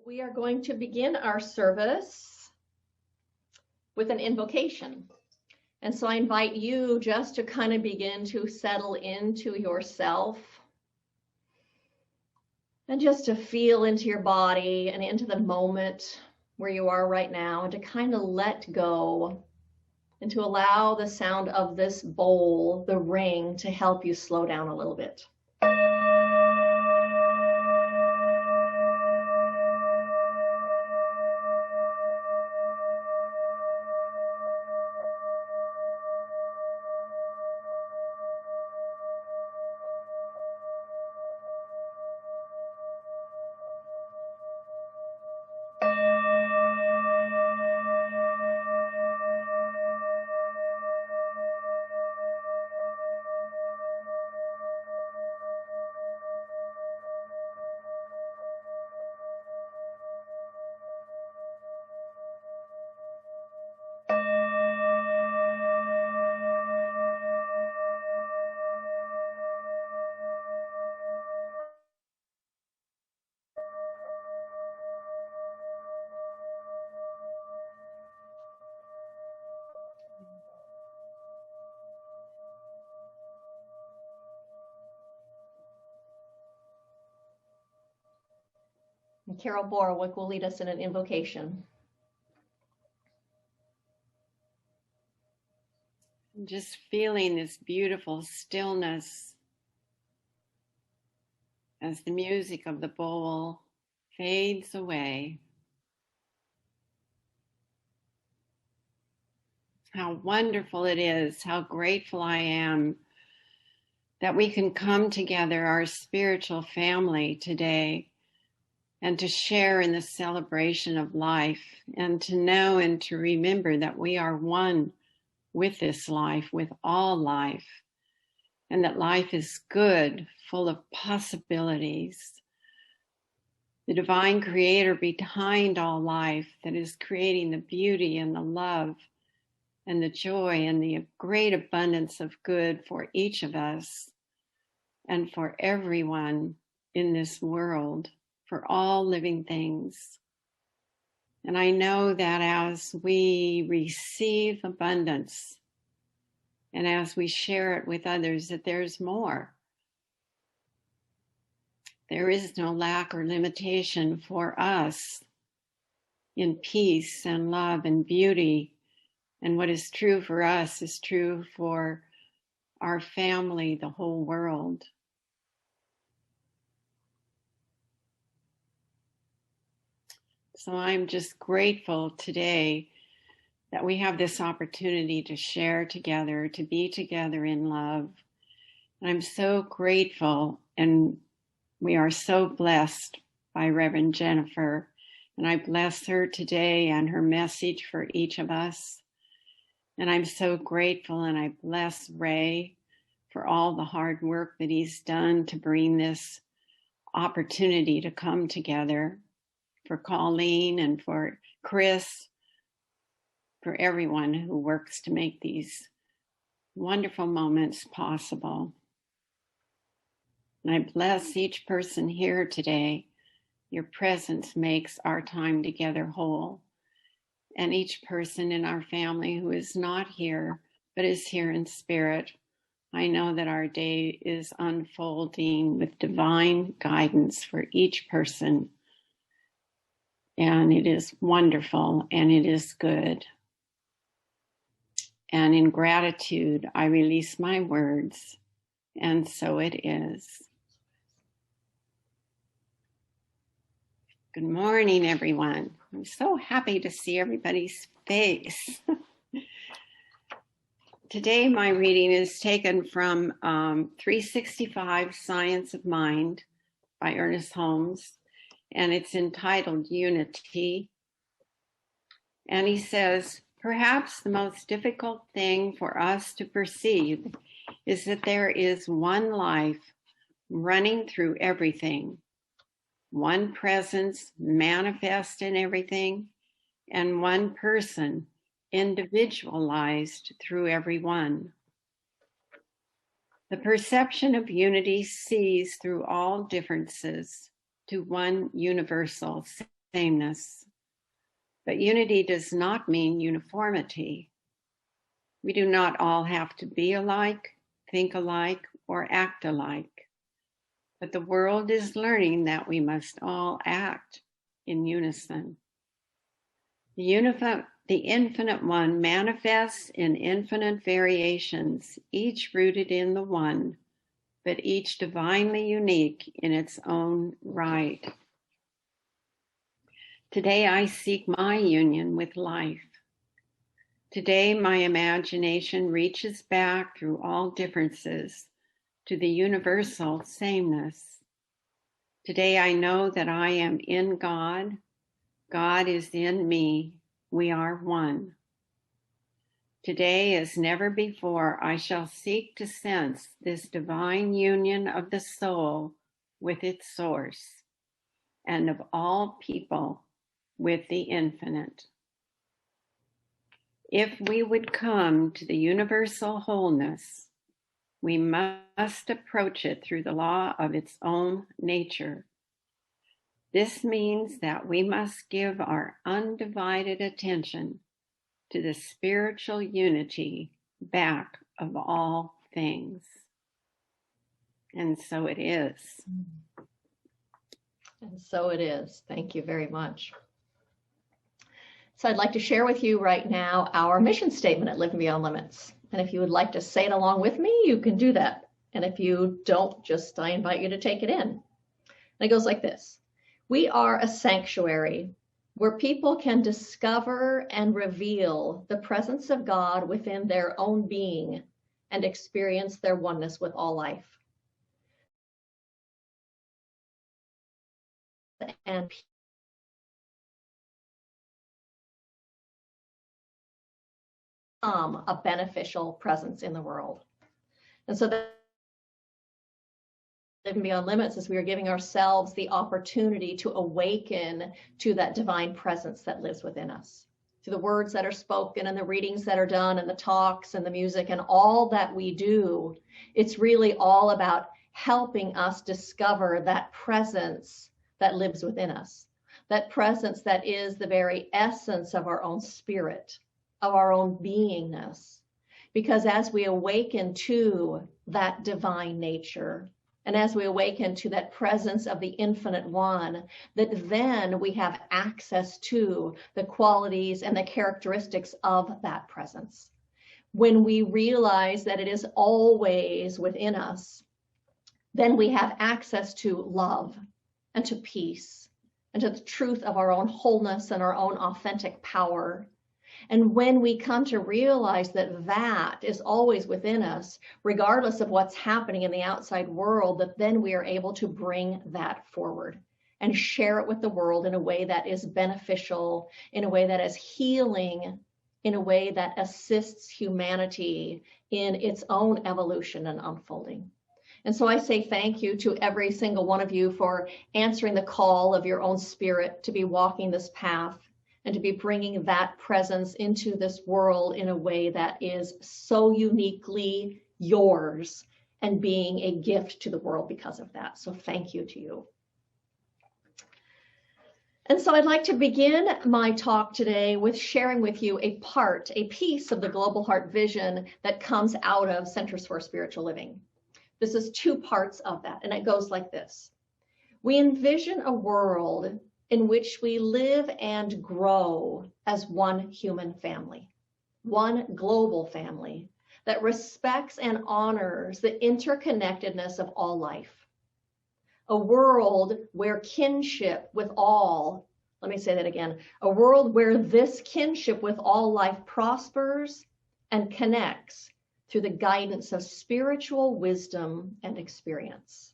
We are going to begin our service with an invocation. And so I invite you just to kind of begin to settle into yourself and just to feel into your body and into the moment where you are right now, and to kind of let go and to allow the sound of this bowl, the ring, to help you slow down a little bit. And Carol Borowick will lead us in an invocation. Just feeling this beautiful stillness as the music of the bowl fades away. How wonderful it is, how grateful I am that we can come together, our spiritual family, today, and to share in the celebration of life, and to know and to remember that we are one with this life, with all life, and that life is good, full of possibilities. The divine creator behind all life that is creating the beauty and the love and the joy and the great abundance of good for each of us and for everyone in this world, for all living things. And I know that as we receive abundance and as we share it with others, that there's more. There is no lack or limitation for us in peace and love and beauty. And what is true for us is true for our family, the whole world. So I'm just grateful today that we have this opportunity to share together, to be together in love. And I'm so grateful, and we are so blessed by Reverend Jennifer. And I bless her today and her message for each of us. And I'm so grateful, and I bless Ray for all the hard work that he's done to bring this opportunity to come together, for Colleen and for Chris, for everyone who works to make these wonderful moments possible. And I bless each person here today. Your presence makes our time together whole. And each person in our family who is not here, but is here in spirit, I know that our day is unfolding with divine guidance for each person. And it is wonderful, and it is good. And in gratitude, I release my words, and so it is. Good morning, everyone. I'm so happy to see everybody's face. Today, my reading is taken from 365 Science of Mind by Ernest Holmes, and it's entitled Unity. And he says, perhaps the most difficult thing for us to perceive is that there is one life running through everything, one presence manifest in everything, and one person individualized through everyone. The perception of unity sees through all differences to one universal sameness. But unity does not mean uniformity. We do not all have to be alike, think alike, or act alike. But the world is learning that we must all act in unison. The infinite one manifests in infinite variations, each rooted in the one, but each divinely unique in its own right. Today I seek my union with life. Today my imagination reaches back through all differences to the universal sameness. Today I know that I am in God. God is in me. We are one. Today, as never before, I shall seek to sense this divine union of the soul with its source, and of all people with the infinite. If we would come to the universal wholeness, we must approach it through the law of its own nature. This means that we must give our undivided attention to the spiritual unity back of all things. And so it is. And so it is. Thank you very much. So I'd like to share with you right now our mission statement at Living Beyond Limits. And if you would like to say it along with me, you can do that. And if you don't, I invite you to take it in. And it goes like this. We are a sanctuary where people can discover and reveal the presence of God within their own being and experience their oneness with all life. And become a beneficial presence in the world. And so that Living Beyond Limits is we are giving ourselves the opportunity to awaken to that divine presence that lives within us. To the words that are spoken and the readings that are done and the talks and the music and all that we do, it's really all about helping us discover that presence that lives within us. That presence that is the very essence of our own spirit, of our own beingness. Because as we awaken to that divine nature, and as we awaken to that presence of the infinite one, that then we have access to the qualities and the characteristics of that presence. When we realize that it is always within us, then we have access to love and to peace and to the truth of our own wholeness and our own authentic power. And when we come to realize that that is always within us, regardless of what's happening in the outside world, that then we are able to bring that forward and share it with the world in a way that is beneficial, in a way that is healing, in a way that assists humanity in its own evolution and unfolding. And so I say thank you to every single one of you for answering the call of your own spirit to be walking this path and to be bringing that presence into this world in a way that is so uniquely yours and being a gift to the world because of that. So thank you to you. And so I'd like to begin my talk today with sharing with you a piece of the Global Heart vision that comes out of Centers for Spiritual Living. This is two parts of that, and it goes like this. We envision a world in which we live and grow as one human family, one global family that respects and honors the interconnectedness of all life. A world where kinship with all, let me say that again, a world where this kinship with all life prospers and connects through the guidance of spiritual wisdom and experience.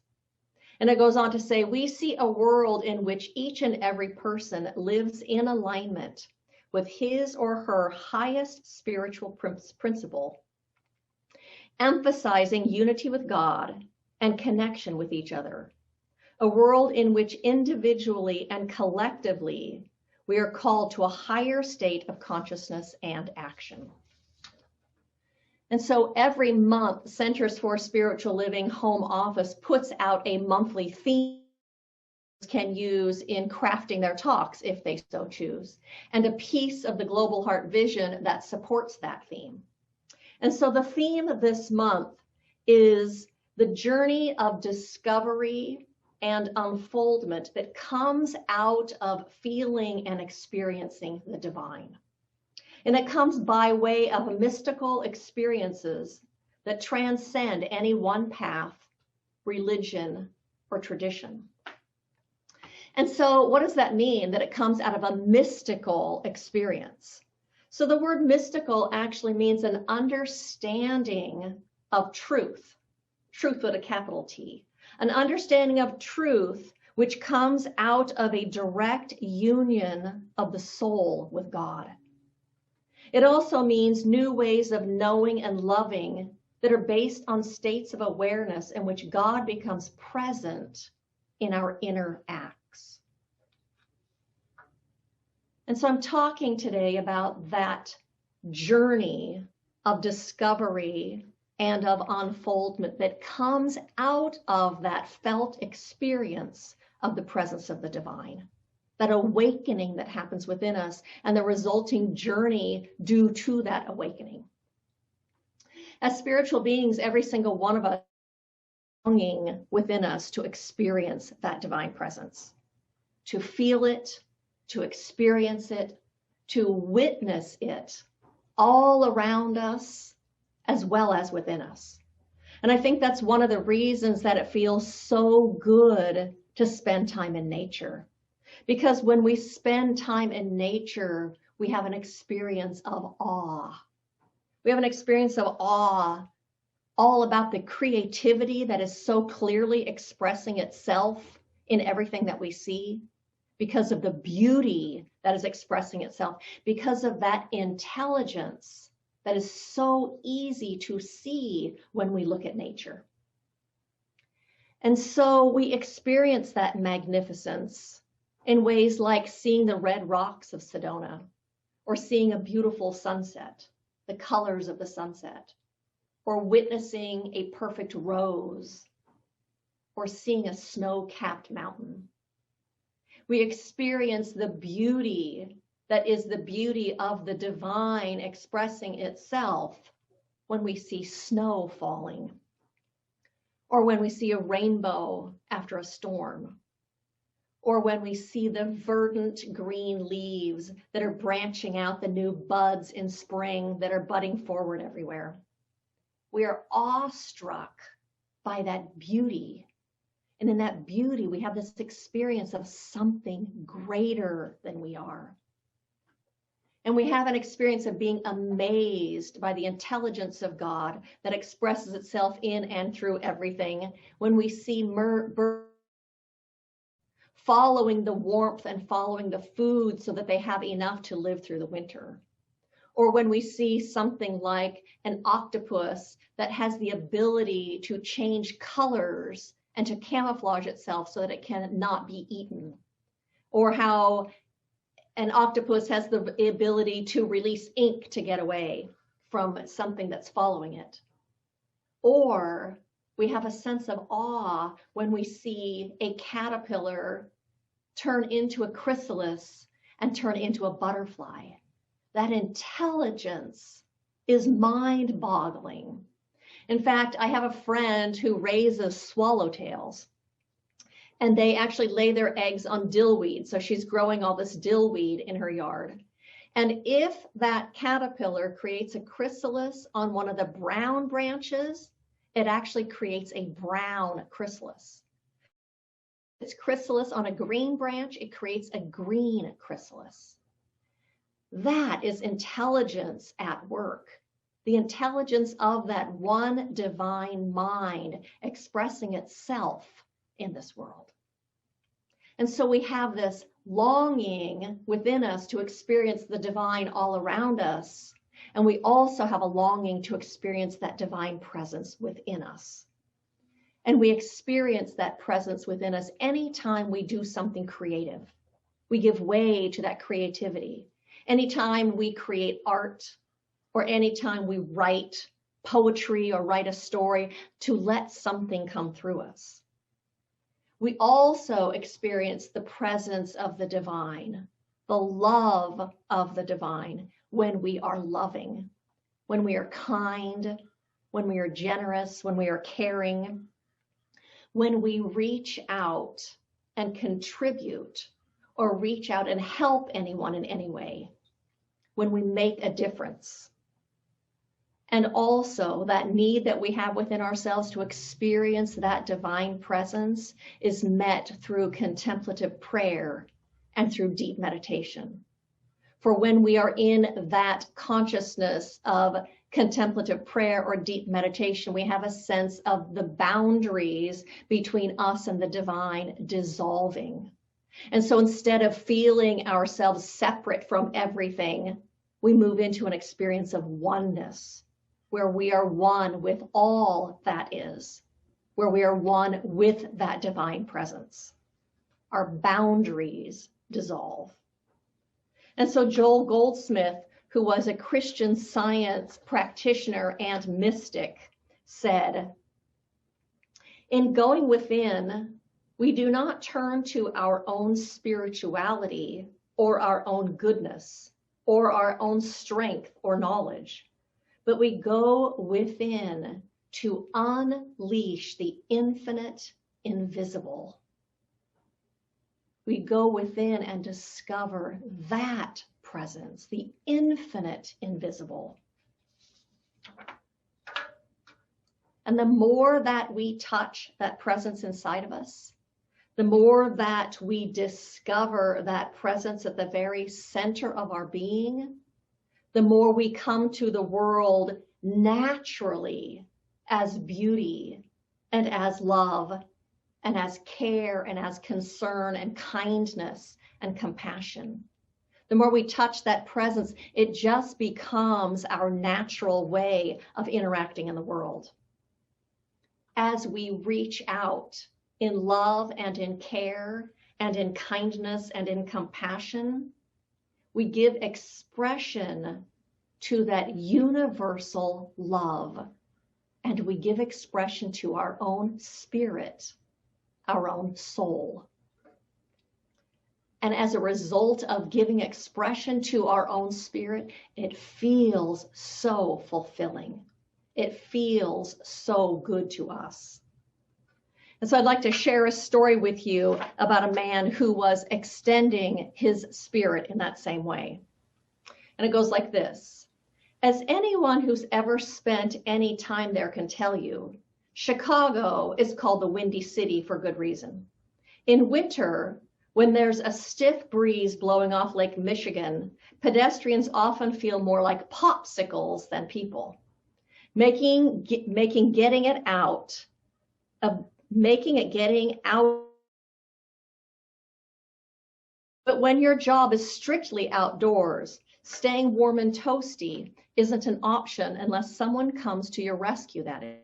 And it goes on to say, we see a world in which each and every person lives in alignment with his or her highest spiritual principle, emphasizing unity with God and connection with each other. A world in which individually and collectively, we are called to a higher state of consciousness and action. And so every month, Centers for Spiritual Living Home Office puts out a monthly theme can use in crafting their talks if they so choose, and a piece of the Global Heart Vision that supports that theme. And so the theme this month is the journey of discovery and unfoldment that comes out of feeling and experiencing the divine. And it comes by way of mystical experiences that transcend any one path, religion, or tradition. And so what does that mean, that it comes out of a mystical experience? So the word mystical actually means an understanding of truth, truth with a capital T, an understanding of truth which comes out of a direct union of the soul with God. It also means new ways of knowing and loving that are based on states of awareness in which God becomes present in our inner acts. And so I'm talking today about that journey of discovery and of unfoldment that comes out of that felt experience of the presence of the divine, that awakening that happens within us and the resulting journey due to that awakening. As spiritual beings, every single one of us is longing within us to experience that divine presence, to feel it, to experience it, to witness it all around us as well as within us. And I think that's one of the reasons that it feels so good to spend time in nature. Because when we spend time in nature, we have an experience of awe. We have an experience of awe all about the creativity that is so clearly expressing itself in everything that we see, because of the beauty that is expressing itself, because of that intelligence that is so easy to see when we look at nature. And so we experience that magnificence in ways like seeing the red rocks of Sedona, or seeing a beautiful sunset, the colors of the sunset, or witnessing a perfect rose, or seeing a snow-capped mountain. We experience the beauty that is the beauty of the divine expressing itself when we see snow falling, or when we see a rainbow after a storm, or when we see the verdant green leaves that are branching out, the new buds in spring that are budding forward everywhere. We are awestruck by that beauty. And in that beauty, we have this experience of something greater than we are. And we have an experience of being amazed by the intelligence of God that expresses itself in and through everything. When we see birds following the warmth and following the food so that they have enough to live through the winter. Or when we see something like an octopus that has the ability to change colors and to camouflage itself so that it cannot be eaten. Or how an octopus has the ability to release ink to get away from something that's following it. Or we have a sense of awe when we see a caterpillar turn into a chrysalis and turn into a butterfly. That intelligence is mind-boggling. In fact, I have a friend who raises swallowtails, and they actually lay their eggs on dillweed. So she's growing all this dillweed in her yard. And if that caterpillar creates a chrysalis on one of the brown branches, it actually creates a brown chrysalis. If it's chrysalis on a green branch, it creates a green chrysalis. That is intelligence at work. The intelligence of that one divine mind expressing itself in this world. And so we have this longing within us to experience the divine all around us. And we also have a longing to experience that divine presence within us. And we experience that presence within us anytime we do something creative. We give way to that creativity. Anytime we create art, or anytime we write poetry or write a story, to let something come through us. we also experience the presence of the divine, the love of the divine, when we are loving, when we are kind, when we are generous, when we are caring, when we reach out and contribute or reach out and help anyone in any way, when we make a difference. And also that need that we have within ourselves to experience that divine presence is met through contemplative prayer and through deep meditation. For when we are in that consciousness of contemplative prayer or deep meditation, we have a sense of the boundaries between us and the divine dissolving. And so instead of feeling ourselves separate from everything, we move into an experience of oneness, where we are one with all that is, where we are one with that divine presence. Our boundaries dissolve. And so Joel Goldsmith, who was a Christian Science practitioner and mystic, said, "In going within, we do not turn to our own spirituality or our own goodness or our own strength or knowledge, but we go within to unleash the infinite invisible. We go within and discover that presence, the infinite invisible. And the more that we touch that presence inside of us, the more that we discover that presence at the very center of our being, the more we come to the world naturally as beauty and as love and as care and as concern and kindness and compassion. The more we touch that presence, it just becomes our natural way of interacting in the world. As we reach out in love and in care and in kindness and in compassion, we give expression to that universal love, and we give expression to our own spirit, our own soul. And as a result of giving expression to our own spirit, it feels so fulfilling. It feels so good to us. And so I'd like to share a story with you about a man who was extending his spirit in that same way. And it goes like this. As anyone who's ever spent any time there can tell you, Chicago is called the Windy City for good reason. In winter, when there's a stiff breeze blowing off Lake Michigan, pedestrians often feel more like popsicles than people, making getting out. But when your job is strictly outdoors, staying warm and toasty isn't an option unless someone comes to your rescue, that is.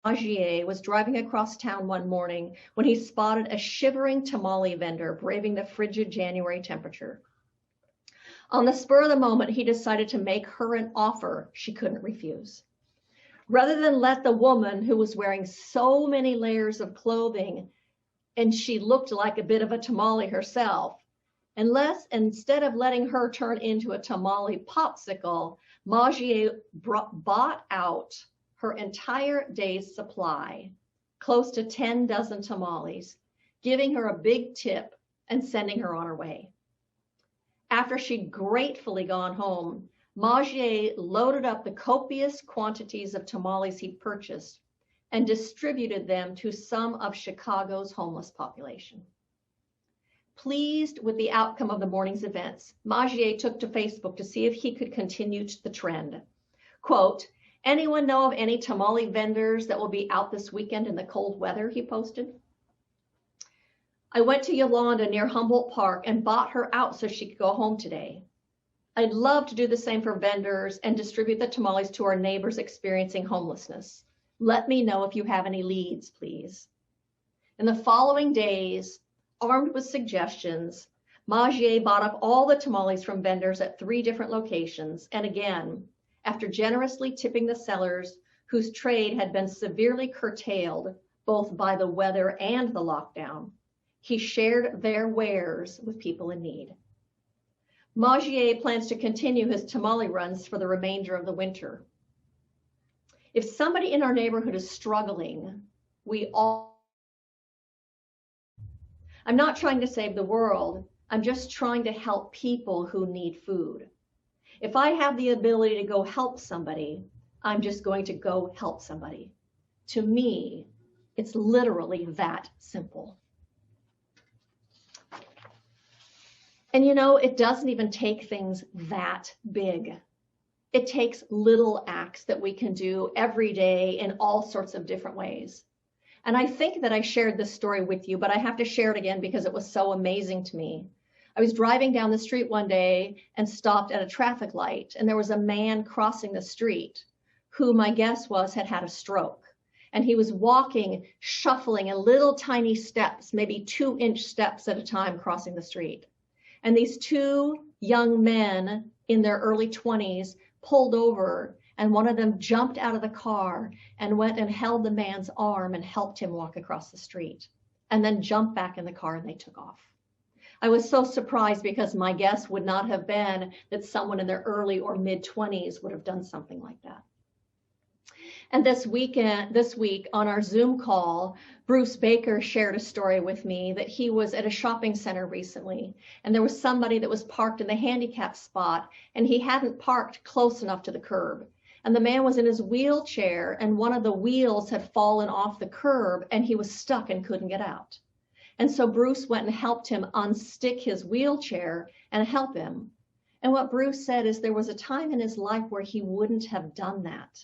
Augier was driving across town one morning when he spotted a shivering tamale vendor braving the frigid January temperature. On the spur of the moment, he decided to make her an offer she couldn't refuse. Rather than let the woman who was wearing so many layers of clothing and she looked like a bit of a tamale herself, instead of letting her turn into a tamale popsicle, Augier bought out her entire day's supply, close to 10 dozen tamales, giving her a big tip and sending her on her way. After she'd gratefully gone home, Augier loaded up the copious quantities of tamales he'd purchased and distributed them to some of Chicago's homeless population. Pleased with the outcome of the morning's events, Augier took to Facebook to see if he could continue the trend. Quote, "Anyone know of any tamale vendors that will be out this weekend in the cold weather?" he posted. "I went to Yolanda near Humboldt Park and bought her out so she could go home today. I'd love to do the same for vendors and distribute the tamales to our neighbors experiencing homelessness. Let me know if you have any leads, please." In the following days, armed with suggestions, Augier bought up all the tamales from vendors at 3 different locations, and again, after generously tipping the sellers, whose trade had been severely curtailed both by the weather and the lockdown. He shared their wares with people in need. Magier plans to continue his tamale runs for the remainder of the winter. If somebody in our neighborhood is struggling, we all... I'm not trying to save the world. I'm just trying to help people who need food. If I have the ability to go help somebody, I'm just going to go help somebody. To me, it's literally that simple. And you know, it doesn't even take things that big. It takes little acts that we can do every day in all sorts of different ways. And I think that I shared this story with you, but I have to share it again because it was so amazing to me. I was driving down the street one day and stopped at a traffic light, and there was a man crossing the street who my guess was had had a stroke. And he was walking, shuffling in little tiny steps, maybe 2-inch steps at a time, crossing the street. And these two young men in their early 20s pulled over, and one of them jumped out of the car and went and held the man's arm and helped him walk across the street, and then jumped back in the car and they took off. I was so surprised because my guess would not have been that someone in their early or mid-20s would have done something like that. And this week on our Zoom call, Bruce Baker shared a story with me that he was at a shopping center recently, and there was somebody that was parked in the handicap spot, and he hadn't parked close enough to the curb. And the man was in his wheelchair, and one of the wheels had fallen off the curb, and he was stuck and couldn't get out. And so Bruce went and helped him unstick his wheelchair and help him. And what Bruce said is there was a time in his life where he wouldn't have done that.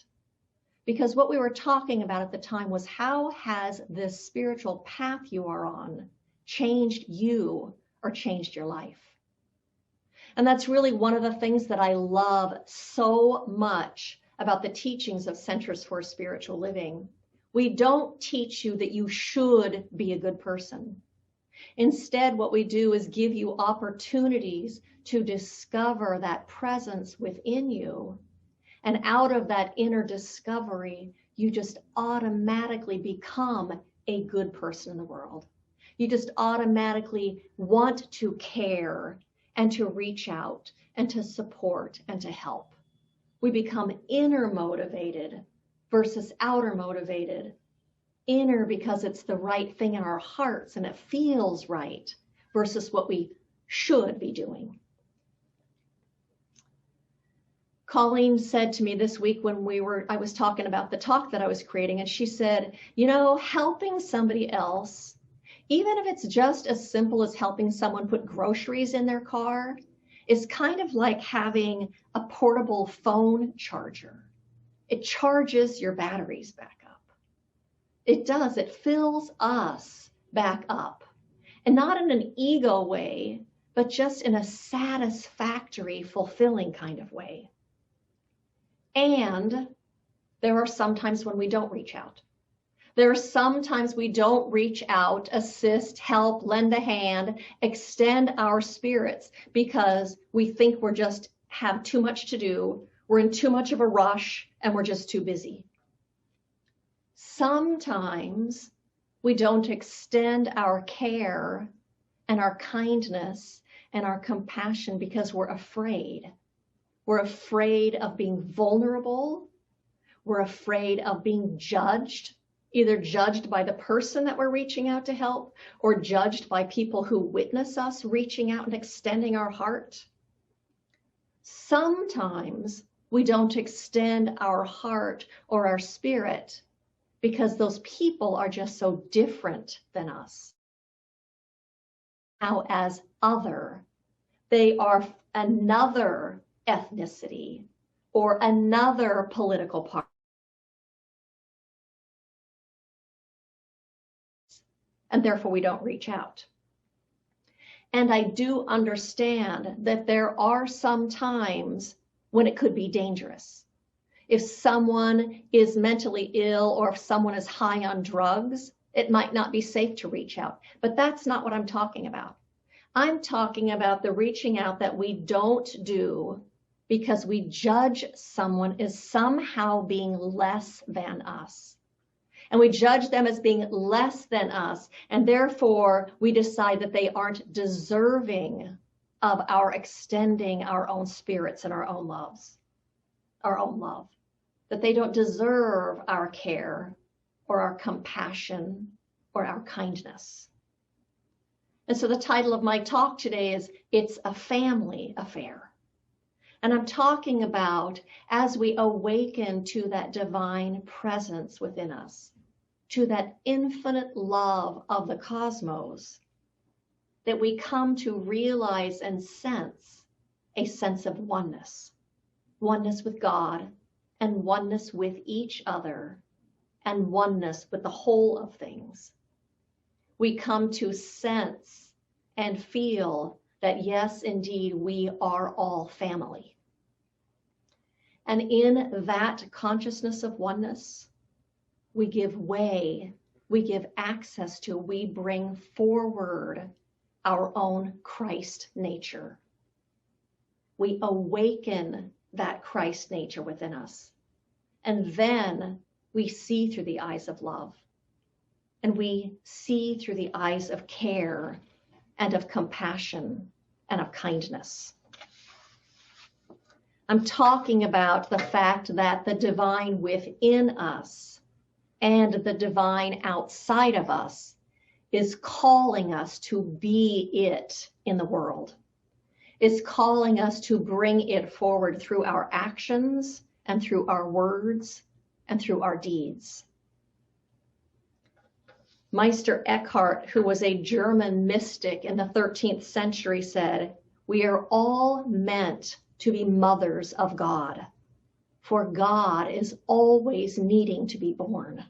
Because what we were talking about at the time was, how has this spiritual path you are on changed you or changed your life? And that's really one of the things that I love so much about the teachings of Centers for Spiritual Living. We don't teach you that you should be a good person. Instead, what we do is give you opportunities to discover that presence within you. And out of that inner discovery, you just automatically become a good person in the world. You just automatically want to care and to reach out and to support and to help. We become inner motivated versus outer motivated. Inner because it's the right thing in our hearts and it feels right, versus what we should be doing. Colleen said to me this week when I was talking about the talk that I was creating, and she said, you know, helping somebody else, even if it's just as simple as helping someone put groceries in their car, is kind of like having a portable phone charger. It charges your batteries back up. It does. It fills us back up. And not in an ego way, but just in a satisfactory, fulfilling kind of way. And there are some times when we don't reach out. There are some times we don't reach out, assist, help, lend a hand, extend our spirits because we think we're just have too much to do, we're in too much of a rush, and we're just too busy. Sometimes we don't extend our care and our kindness and our compassion because we're afraid. We're afraid of being vulnerable. We're afraid of being judged, either judged by the person that we're reaching out to help or judged by people who witness us reaching out and extending our heart. Sometimes we don't extend our heart or our spirit because those people are just so different than us. Now, as other, they are another ethnicity or another political party. And therefore we don't reach out. And I do understand that there are some times when it could be dangerous. If someone is mentally ill or if someone is high on drugs, it might not be safe to reach out. But that's not what I'm talking about. I'm talking about the reaching out that we don't do because we judge someone as somehow being less than us. And we judge them as being less than us, and therefore we decide that they aren't deserving of our extending our own spirits and our own love, that they don't deserve our care or our compassion or our kindness. And so the title of my talk today is It's a Family Affair. And I'm talking about as we awaken to that divine presence within us, to that infinite love of the cosmos, that we come to realize and sense a sense of oneness, oneness with God, and oneness with each other, and oneness with the whole of things. We come to sense and feel that yes, indeed, we are all family. And in that consciousness of oneness, we give way, we give access to, we bring forward our own Christ nature. We awaken that Christ nature within us. And then we see through the eyes of love. And we see through the eyes of care and of compassion and of kindness. I'm talking about the fact that the divine within us and the divine outside of us is calling us to be it in the world, is calling us to bring it forward through our actions and through our words and through our deeds. Meister Eckhart, who was a German mystic in the 13th century, said, "We are all meant to be mothers of God, for God is always needing to be born."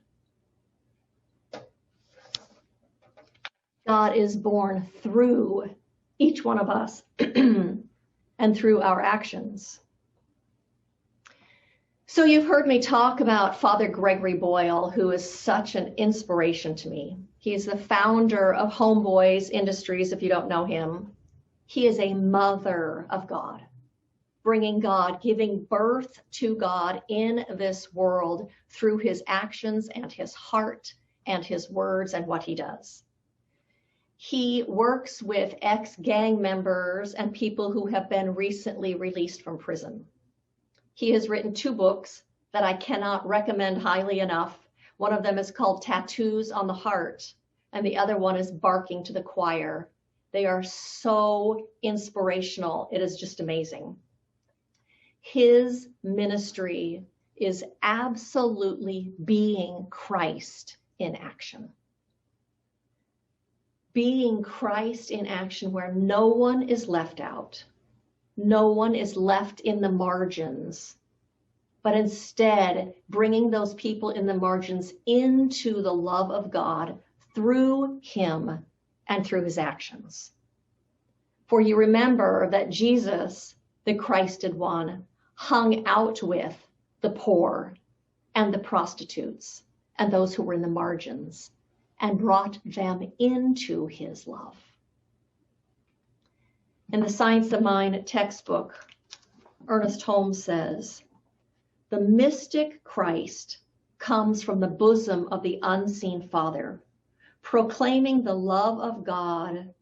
God is born through each one of us and through our actions. So you've heard me talk about Father Gregory Boyle, who is such an inspiration to me. He's the founder of Homeboys Industries, if you don't know him. He is a mother of God, bringing God, giving birth to God in this world through his actions and his heart and his words and what he does. He works with ex-gang members and people who have been recently released from prison. He has written 2 books that I cannot recommend highly enough. One of them is called Tattoos on the Heart, and the other one is Barking to the Choir. They are so inspirational. It is just amazing. His ministry is absolutely being Christ in action. Being Christ in action where no one is left out. No one is left in the margins, but instead bringing those people in the margins into the love of God through him and through his actions. For you remember that Jesus, the Christed one, hung out with the poor and the prostitutes and those who were in the margins and brought them into his love. In the Science of Mind textbook, Ernest Holmes says, "The mystic Christ comes from the bosom of the unseen Father, proclaiming the love of God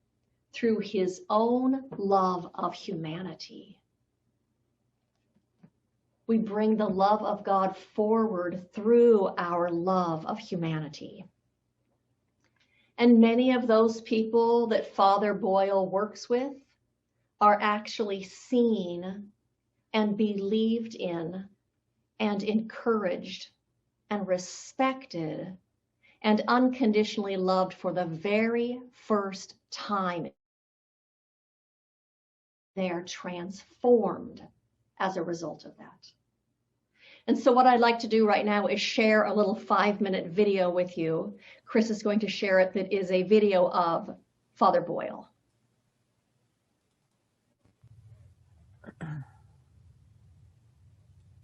through his own love of humanity." We bring the love of God forward through our love of humanity. And many of those people that Father Boyle works with are actually seen and believed in and encouraged and respected and unconditionally loved for the very first time. They are transformed as a result of that. And so what I'd like to do right now is share a little 5-minute video with you. Chris is going to share it. That is a video of Father Boyle.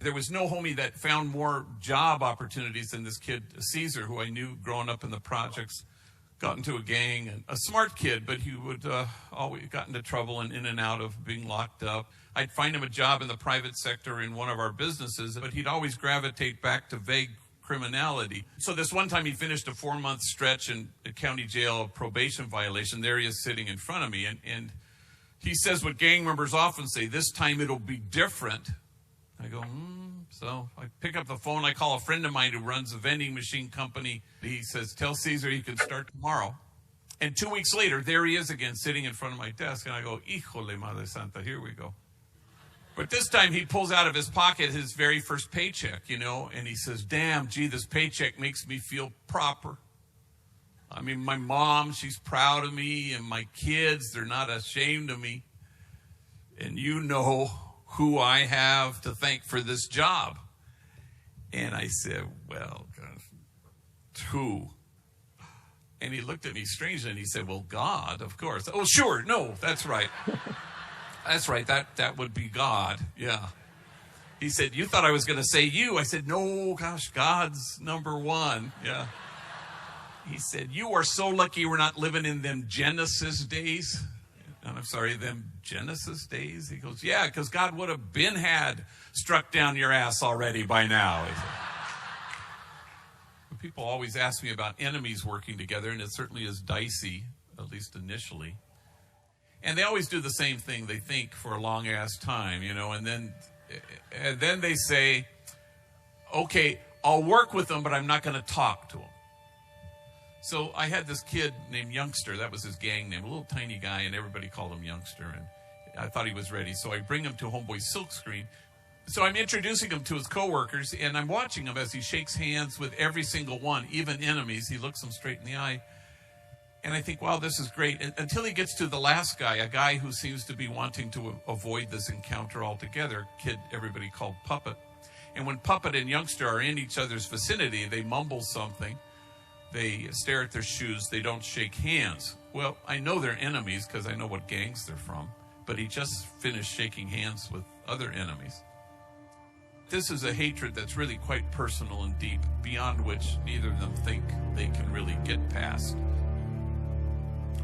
There was no homie that found more job opportunities than this kid, Caesar, who I knew growing up in the projects. Got into a gang, and a smart kid, but he would always got into trouble and in and out of being locked up. I'd find him a job in the private sector in one of our businesses, but he'd always gravitate back to vague criminality. So this one time he finished a 4-month stretch in a county jail, a probation violation. There he is sitting in front of me. And he says what gang members often say, this time it'll be different. I go, So I pick up the phone. I call a friend of mine who runs a vending machine company. He says, tell Caesar he can start tomorrow. And 2 weeks later, there he is again, sitting in front of my desk. And I go, híjole, Madre Santa, here we go. But this time he pulls out of his pocket his very first paycheck, and he says, damn, gee, this paycheck makes me feel proper. I mean, my mom, she's proud of me, and my kids, they're not ashamed of me. And you know who I have to thank for this job. And I said, well, gosh, who? And he looked at me strangely and he said, well, God, of course. Oh, sure. No, that's right. That's right. That would be God. Yeah. He said, you thought I was going to say you. I said, no, gosh, God's number one. Yeah. He said, you are so lucky we're not living in them Genesis days. And I'm sorry, them Genesis days? He goes, yeah, because God would have had struck down your ass already by now. People always ask me about enemies working together, and it certainly is dicey, at least initially. And they always do the same thing. They think for a long-ass time, and then they say, okay, I'll work with them, but I'm not going to talk to them. So I had this kid named Youngster. That was his gang name, a little tiny guy, and everybody called him Youngster. And I thought he was ready. So I bring him to Homeboy's silkscreen. So I'm introducing him to his coworkers, and I'm watching him as he shakes hands with every single one, even enemies. He looks them straight in the eye. And I think, wow, this is great. Until he gets to the last guy, a guy who seems to be wanting to avoid this encounter altogether, a kid everybody called Puppet. And when Puppet and Youngster are in each other's vicinity, they mumble something. They stare at their shoes. They don't shake hands. Well, I know they're enemies because I know what gangs they're from. But he just finished shaking hands with other enemies. This is a hatred that's really quite personal and deep, beyond which neither of them think they can really get past.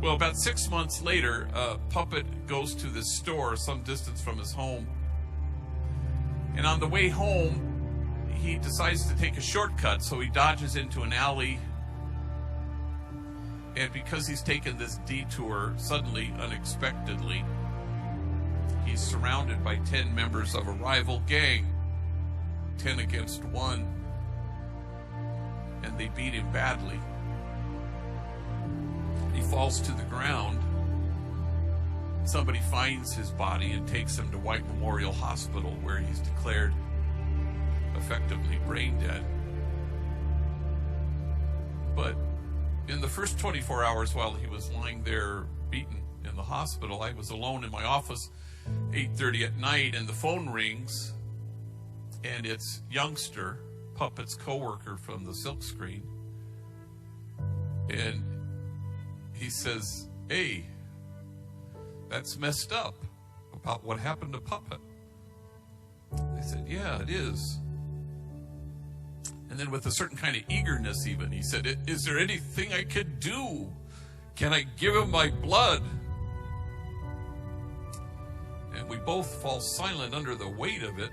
Well, about 6 months later, Puppet goes to this store some distance from his home. And on the way home, he decides to take a shortcut, so he dodges into an alley. And because he's taken this detour suddenly, unexpectedly, he's surrounded by 10 members of a rival gang. 10 against 1, and they beat him badly. He falls to the ground. Somebody finds his body and takes him to White Memorial Hospital, where he's declared effectively brain dead. But in the first 24 hours while he was lying there beaten in the hospital, I was alone in my office, 8:30 at night, and the phone rings. And it's Youngster, Puppet's coworker from the silkscreen. And he says, hey, that's messed up about what happened to Puppet. I said, yeah, it is. And then with a certain kind of eagerness even, he said, is there anything I could do? Can I give him my blood? And we both fall silent under the weight of it.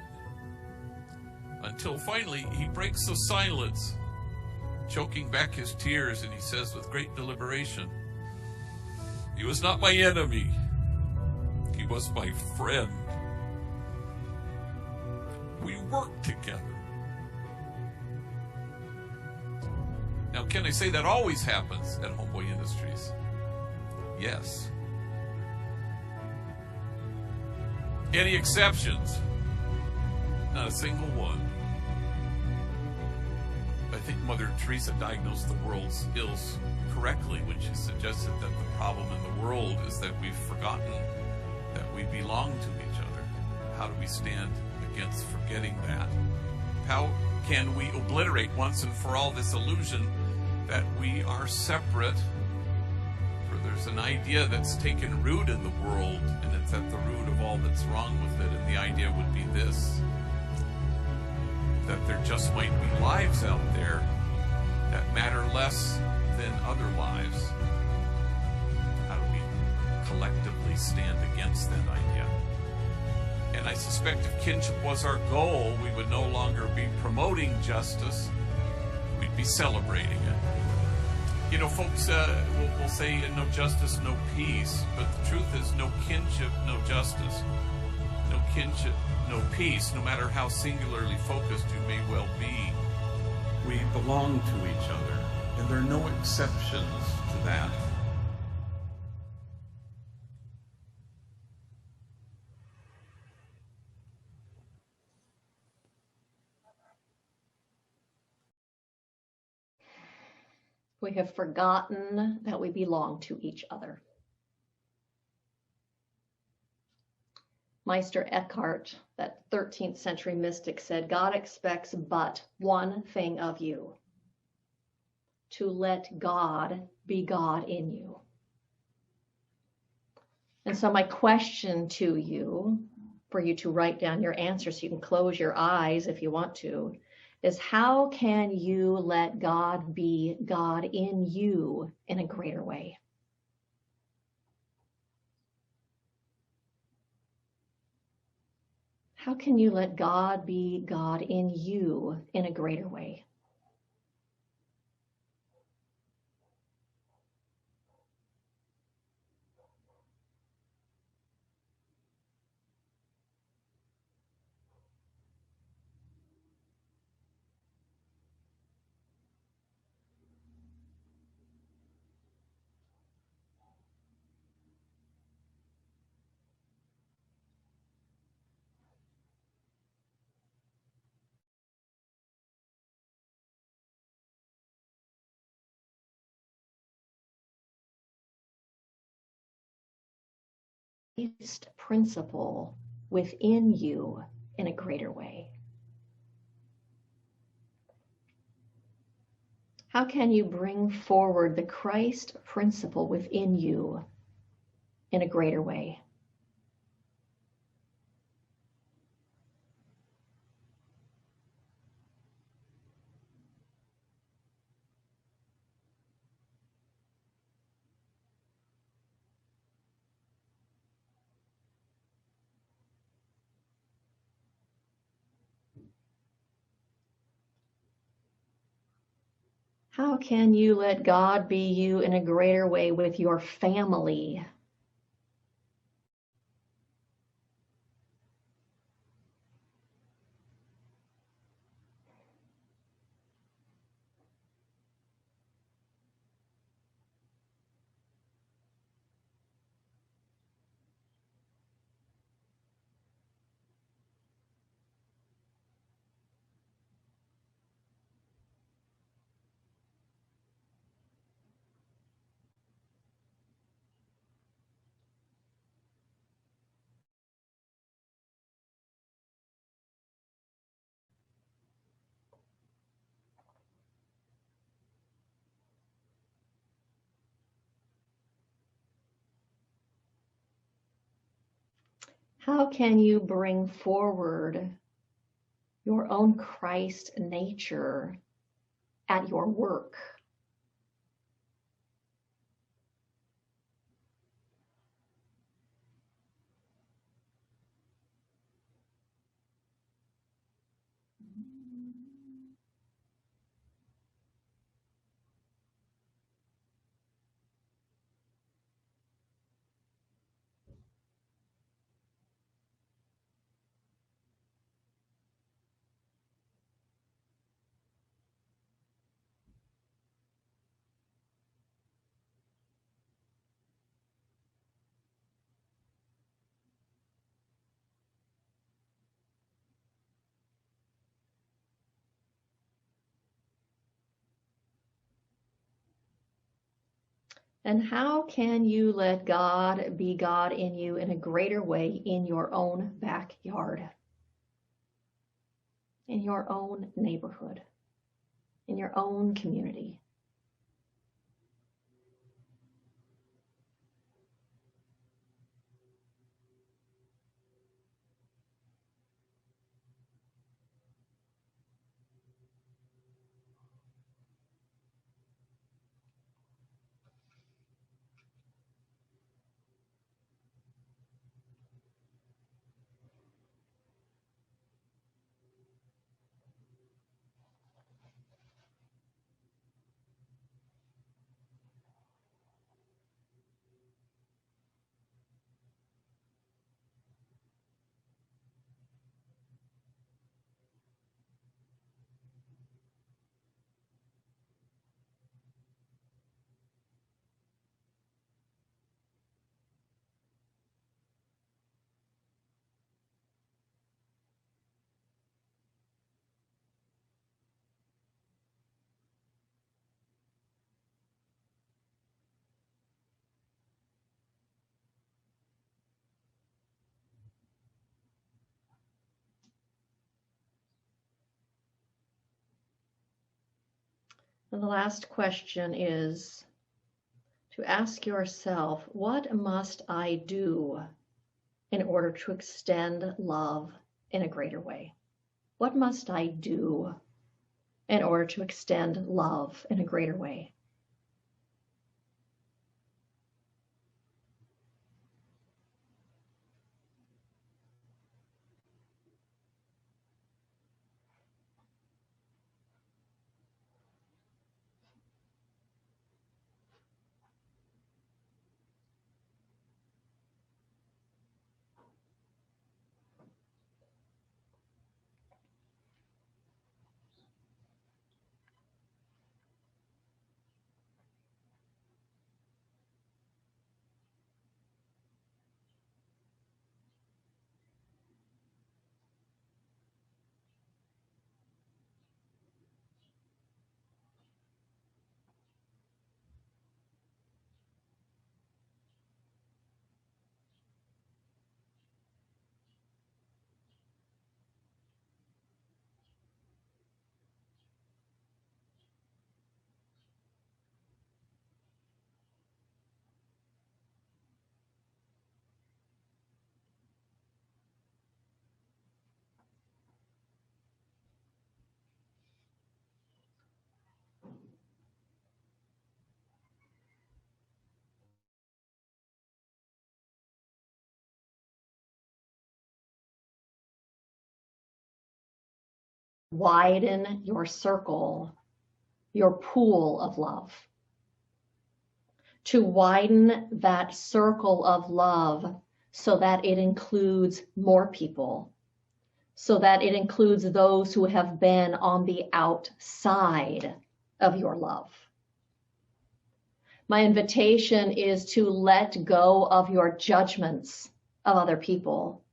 Until finally he breaks the silence, choking back his tears, and he says with great deliberation, he was not my enemy, he was my friend. We worked together. Now, can I say that always happens at Homeboy Industries? Yes. Any exceptions? Not a single one. I think Mother Teresa diagnosed the world's ills correctly when she suggested that the problem in the world is that we've forgotten that we belong to each other. How do we stand against forgetting that? How can we obliterate once and for all this illusion that we are separate? For there's an idea that's taken root in the world, and it's at the root of all that's wrong with it. And the idea would be this: that there just might be lives out there that matter less than other lives. How do we collectively stand against that idea? And I suspect if kinship was our goal, we would no longer be promoting justice, we'd be celebrating it. You know, folks will say no justice, no peace, but the truth is no kinship, no justice, no kinship, no peace, no matter how singularly focused you may well be. We belong to each other, and there are no exceptions to that. We have forgotten that we belong to each other. Meister Eckhart, that 13th century mystic, said, God expects but one thing of you, to let God be God in you. And so my question to you, for you to write down your answer so you can close your eyes if you want to, is how can you let God be God in you in a greater way? How can you let God be God in you in a greater way? Principle within you in a greater way. How can you bring forward the Christ principle within you in a greater way? How can you let God be you in a greater way with your family? How can you bring forward your own Christ nature at your work? And how can you let God be God in you in a greater way in your own backyard, in your own neighborhood, in your own community? And the last question is to ask yourself, what must I do in order to extend love in a greater way? What must I do in order to extend love in a greater way? Widen your circle, your pool of love. To widen that circle of love so that it includes more people, so that it includes those who have been on the outside of your love. My invitation is to let go of your judgments of other people,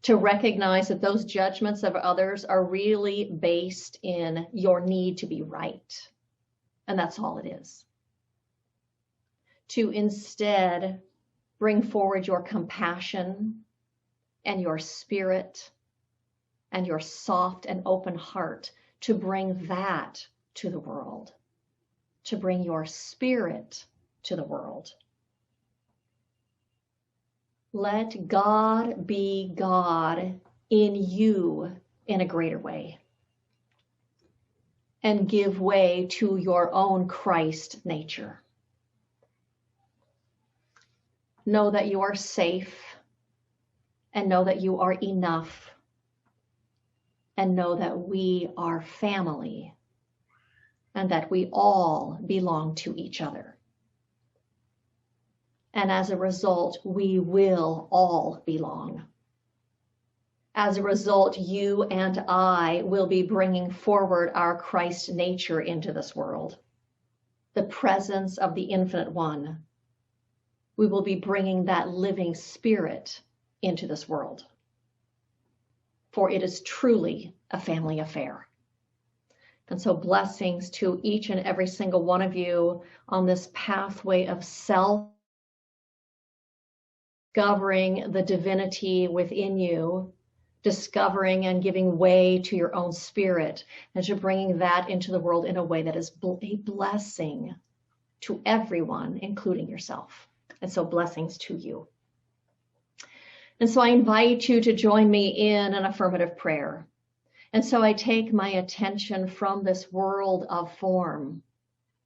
to recognize that those judgments of others are really based in your need to be right. And that's all it is. To instead bring forward your compassion and your spirit and your soft and open heart, to bring that to the world, to bring your spirit to the world. Let God be God in you in a greater way, and give way to your own Christ nature. Know that you are safe, and know that you are enough, and know that we are family, and that we all belong to each other. And as a result, we will all belong. As a result, you and I will be bringing forward our Christ nature into this world, the presence of the Infinite One. We will be bringing that living spirit into this world. For it is truly a family affair. And so blessings to each and every single one of you on this pathway of self-discovering the divinity within you, discovering and giving way to your own spirit, and to bringing that into the world in a way that is a blessing to everyone, including yourself. And so blessings to you. And so I invite you to join me in an affirmative prayer. And so I take my attention from this world of form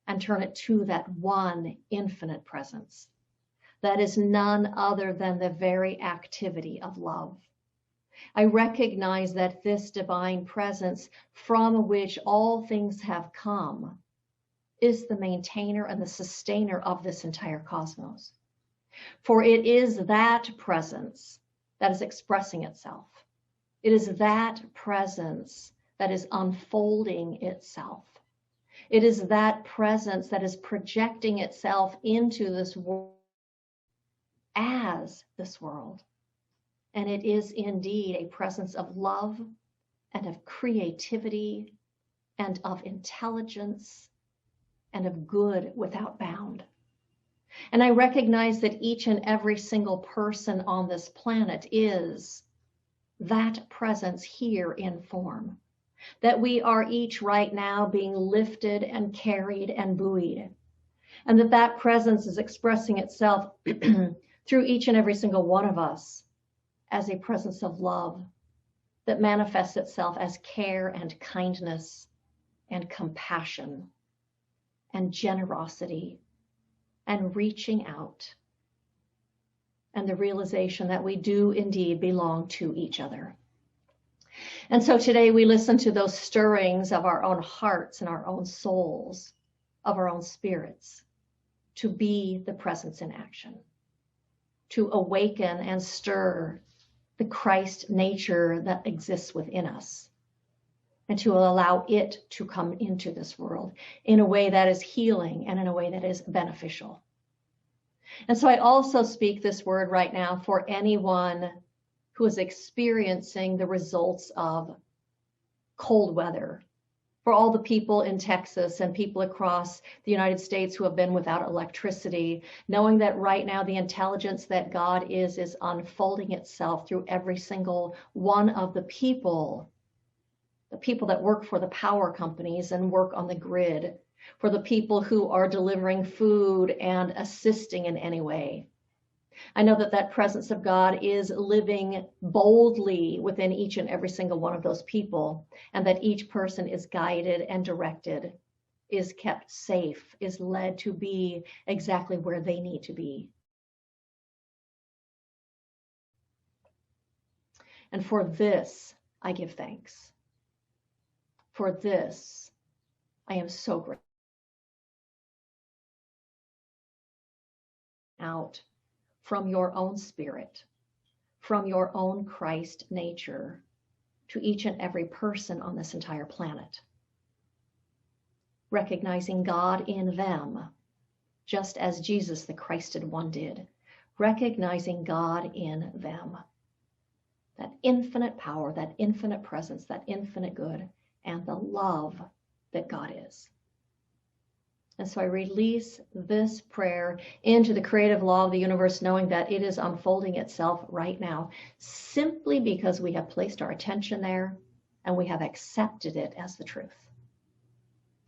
and turn it to that one infinite presence that is none other than the very activity of love. I recognize that this divine presence from which all things have come is the maintainer and the sustainer of this entire cosmos. For it is that presence that is expressing itself. It is that presence that is unfolding itself. It is that presence that is projecting itself into this world as this world. And it is indeed a presence of love and of creativity and of intelligence and of good without bound. And I recognize that each and every single person on this planet is that presence here in form. that we are each right now being lifted and carried and buoyed, and that that presence is expressing itself through each and every single one of us as a presence of love that manifests itself as care and kindness and compassion and generosity and reaching out, and the realization that we do indeed belong to each other. And so today we listen to those stirrings of our own hearts and our own souls, of our own spirits, to be the presence in action, to awaken and stir the Christ nature that exists within us, and to allow it to come into this world in a way that is healing and in a way that is beneficial. And so I also speak this word right now for anyone who is experiencing the results of cold weather, for all the people in Texas and people across the United States who have been without electricity, knowing that right now the intelligence that God is unfolding itself through every single one of the people that work for the power companies and work on the grid, for the people who are delivering food and assisting in any way. I know that that presence of God is living boldly within each and every single one of those people, and that each person is guided and directed, is kept safe, is led to be exactly where they need to be. And for this, I give thanks. For this, I am so grateful. Out from your own spirit, from your own Christ nature, to each and every person on this entire planet. Recognizing God in them, just as Jesus, the Christed one, did. Recognizing God in them. That infinite power, that infinite presence, that infinite good, and the love that God is. And so I release this prayer into the creative law of the universe, knowing that it is unfolding itself right now, simply because we have placed our attention there and we have accepted it as the truth.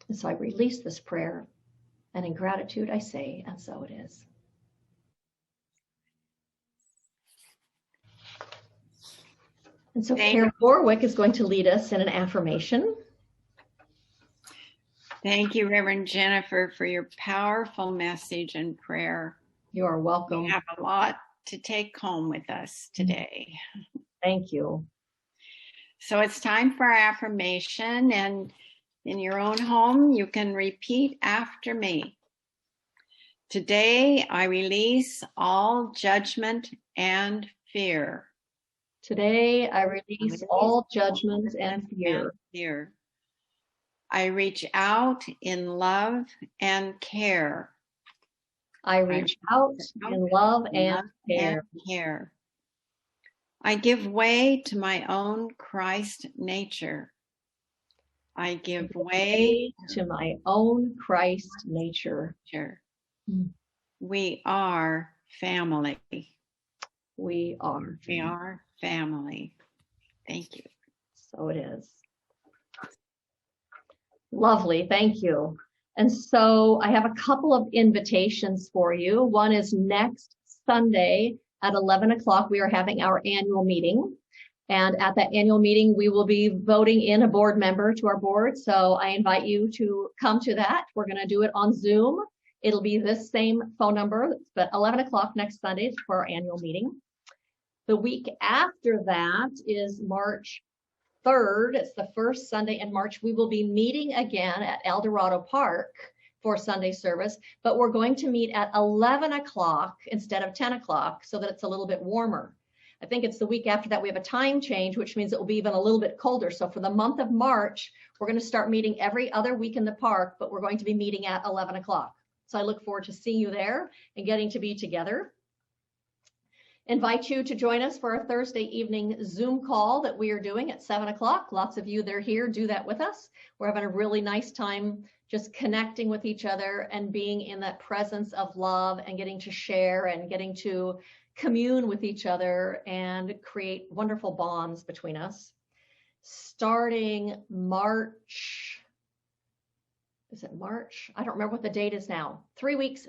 And so I release this prayer, and in gratitude I say, and so it is. And so Karen Borwick is going to lead us in an affirmation. Thank you, Reverend Jennifer, for your powerful message and prayer. You are welcome. We have a lot to take home with us today. Thank you. So it's time for our affirmation, and in your own home, you can repeat after me. Today, I release all judgment and fear. Today, I release all judgment and fear. I reach out in love and care. I reach out in love and care. I give way to my own Christ nature. I give way to my own Christ nature. We are family. We are family. Thank you. So it is. Lovely, thank you. And so I have a couple of invitations for you. One is next Sunday at 11 o'clock, we are having our annual meeting. And at that annual meeting, we will be voting in a board member to our board. So I invite you to come to that. We're going to do it on Zoom. It'll be this same phone number, but 11 o'clock next Sunday for our annual meeting. The week after that is March 3rd. It's the first Sunday in March. We will be meeting again at El Dorado Park for Sunday service, but we're going to meet at 11 o'clock instead of 10 o'clock so that it's a little bit warmer. I think it's the week after that we have a time change, which means it will be even a little bit colder. So for the month of March, we're going to start meeting every other week in the park, but we're going to be meeting at 11 o'clock. So I look forward to seeing you there and getting to be together. Invite you to join us for our Thursday evening Zoom call that we are doing at 7 o'clock. Lots of you that are here, do that with us. We're having a really nice time just connecting with each other and being in that presence of love and getting to share and getting to commune with each other and create wonderful bonds between us. starting March. Is it March? I don't remember what the date is now. 3 weeks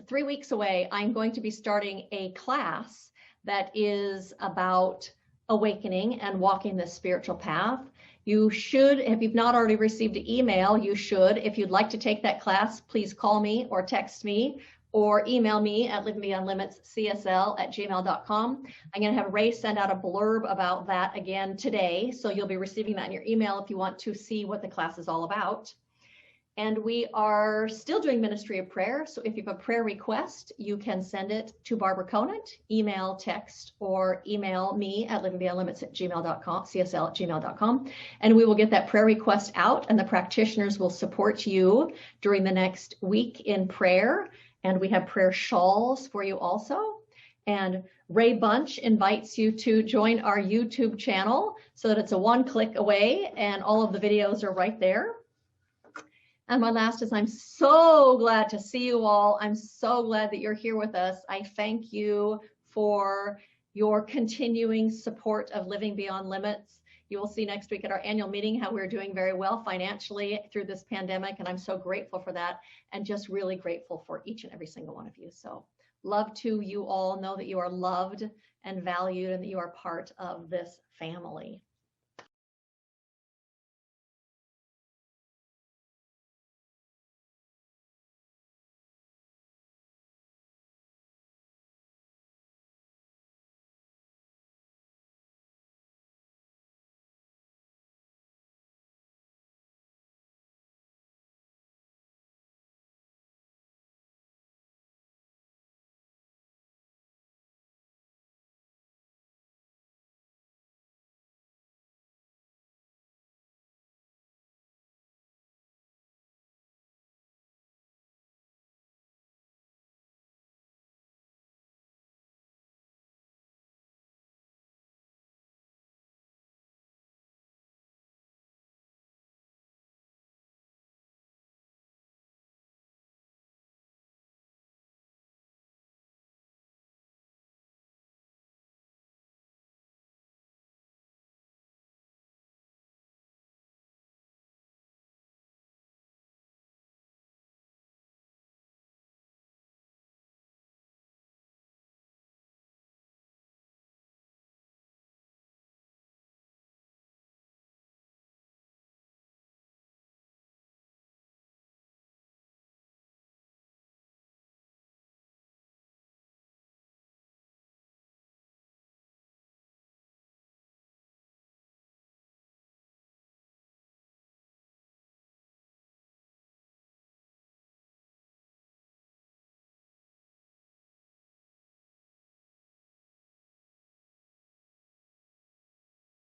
away, I'm going to be starting a class that is about awakening and walking the spiritual path. You should, if you've not already received an email, you should. If you'd like to take that class, please call me or text me or email me at livingBeyondLimitsCSL@gmail.com. I'm going to have Ray send out a blurb about that again today. So you'll be receiving that in your email if you want to see what the class is all about. And we are still doing Ministry of Prayer. So if you have a prayer request, you can send it to Barbara Conant, email, text, or email me at livingBeyondLimits@gmail.com, CSL@gmail.com. And we will get that prayer request out, and the practitioners will support you during the next week in prayer. And we have prayer shawls for you also. And Ray Bunch invites you to join our YouTube channel so that it's a one-click away, and all of the videos are right there. And my last is, I'm so glad to see you all. I'm so glad that you're here with us. I thank you for your continuing support of Living Beyond Limits. You will see next week at our annual meeting how we're doing very well financially through this pandemic. And I'm so grateful for that, and just really grateful for each and every single one of you. So love to you all. Know that you are loved and valued and that you are part of this family.